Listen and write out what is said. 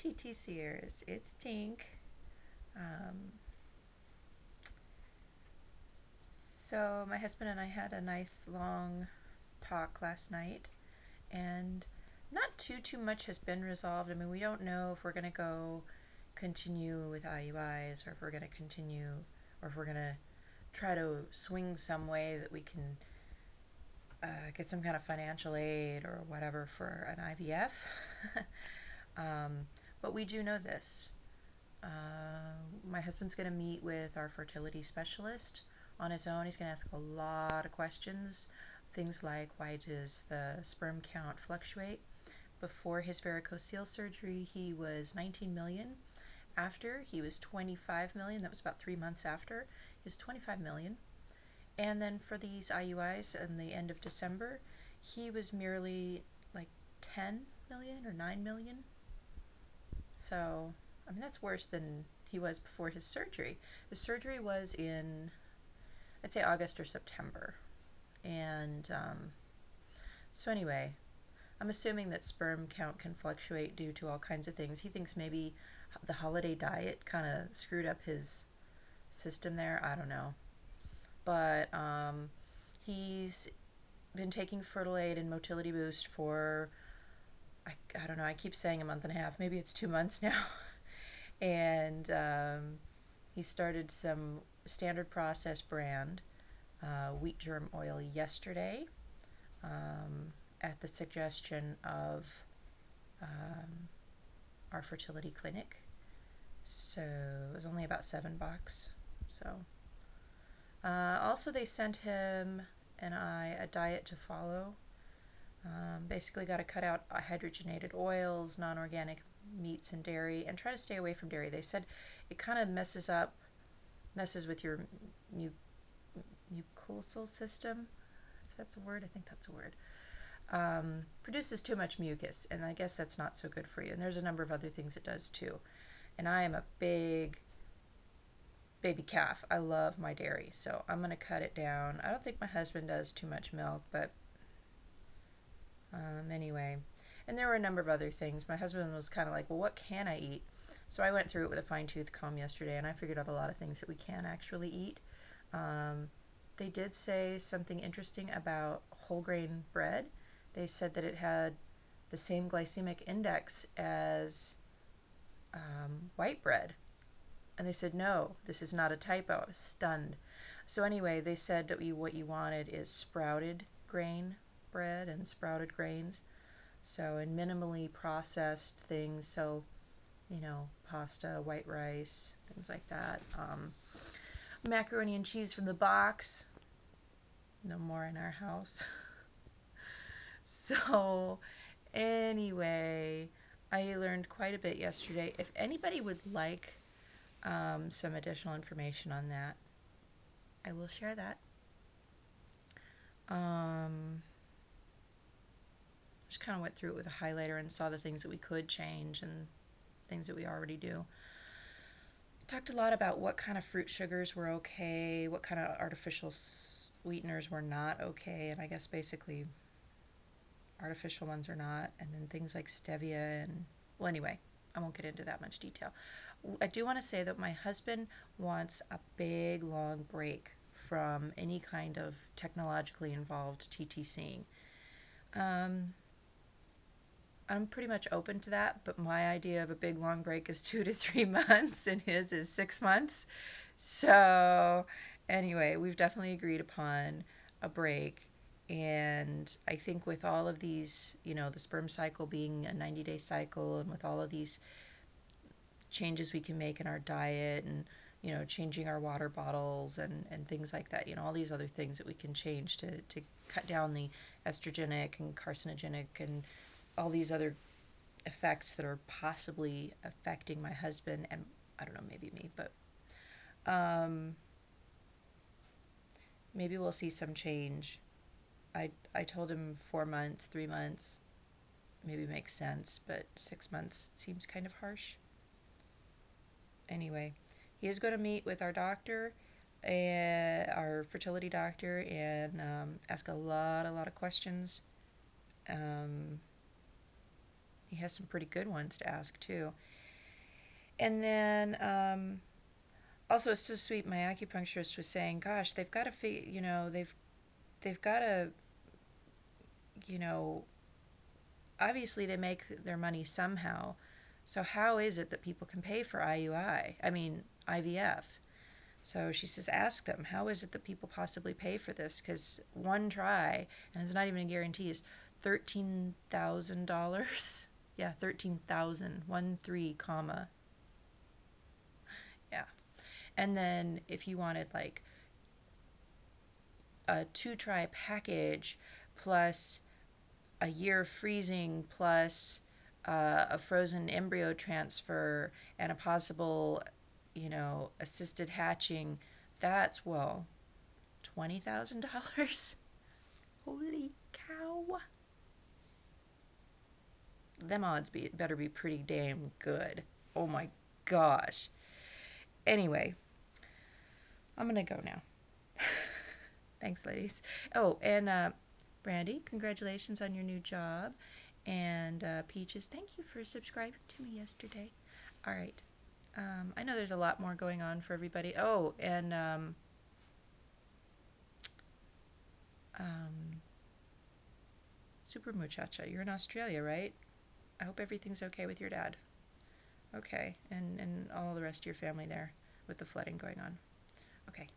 TTCers, it's Tink. Um, so my husband and I had a nice long talk last night, and not too much has been resolved. I mean, we don't know if we're gonna go continue with IUIs, or if we're gonna continue, or if we're gonna try to swing some way that we can get some kind of financial aid or whatever for an IVF. um, but we do know this. My husband's going to meet with our fertility specialist on his own. He's going to ask a lot of questions. Things like, why does the sperm count fluctuate? Before his varicocele surgery, he was 19 million. After, he was 25 million. That was about 3 months after. He was 25 million. And then for these IUIs in the end of December, he was merely like 10 million or 9 million. So, I mean, that's worse than he was before his surgery. His surgery was in, I'd say, August or September. And so anyway, I'm assuming that sperm count can fluctuate due to all kinds of things. He thinks maybe the holiday diet kind of screwed up his system there. I don't know. But he's been taking Fertilate and Motility Boost for, I don't know, I keep saying a month and a half. Maybe it's 2 months now. And he started some standard process brand wheat germ oil yesterday at the suggestion of our fertility clinic. So it was only about $7. So also they sent him and I a diet to follow. Basically got to cut out hydrogenated oils, non-organic meats and dairy, and try to stay away from dairy. They said it kind of messes with your mucosal system, if that's a word. I think that's a word. Produces too much mucus, and I guess that's not so good for you. And there's a number of other things it does too. And I am a big baby calf. I love my dairy, so I'm going to cut it down. I don't think my husband does too much milk, but anyway. And there were a number of other things. My husband was kind of like, well, what can I eat? So I went through it with a fine-tooth comb yesterday, and I figured out a lot of things that we can actually eat. They did say something interesting about whole grain bread. They said that it had the same glycemic index as white bread. And they said, no, this is not a typo. I was stunned. So anyway, they said that what you wanted is sprouted grain bread and sprouted grains. So, and minimally processed things, so, pasta, white rice, things like that. Macaroni and cheese from the box, no more in our house. So, anyway, I learned quite a bit yesterday. If anybody would like some additional information on that, I will share that. Just kind of went through it with a highlighter and saw the things that we could change and things that we already do. Talked a lot about what kind of fruit sugars were okay, what kind of artificial sweeteners were not okay, and I guess basically artificial ones are not, and then things like stevia and, well, anyway, I won't get into that much detail. I do want to say that my husband wants a big, long break from any kind of technologically involved TTCing. I'm pretty much open to that, but my idea of a big long break is 2 to 3 months, and his is 6 months. So, anyway, we've definitely agreed upon a break. And I think with all of these, the sperm cycle being a 90-day cycle, and with all of these changes we can make in our diet, and changing our water bottles and things like that, all these other things that we can change to cut down the estrogenic and carcinogenic and all these other effects that are possibly affecting my husband, and I don't know, maybe me, but maybe we'll see some change. I told him 4 months, 3 months maybe makes sense, but 6 months seems kind of harsh. Anyway, he is going to meet with our doctor, our fertility doctor, and ask a lot of questions. He has some pretty good ones to ask too. And then also, it's so sweet. My acupuncturist was saying, "Gosh, they've got to they've got to, you know, obviously they make their money somehow. So how is it that people can pay for IUI? I mean IVF." So she says, ask them, how is it that people possibly pay for this? Because one try, and it's not even a guarantee, is $13,000. Yeah, 13,000. 1 3 comma. Yeah. And then if you wanted like a 2 try package plus a year freezing plus a frozen embryo transfer and a possible, assisted hatching, that's, well, $20,000. Holy cow. Them odds better be pretty damn good. Oh my gosh. Anyway, I'm going to go now. Thanks, ladies. Oh, and Brandy, congratulations on your new job. And Peaches, thank you for subscribing to me yesterday. All right. I know there's a lot more going on for everybody. Oh, and Super Muchacha, you're in Australia, right? I hope everything's okay with your dad. Okay, and all the rest of your family there with the flooding going on. Okay.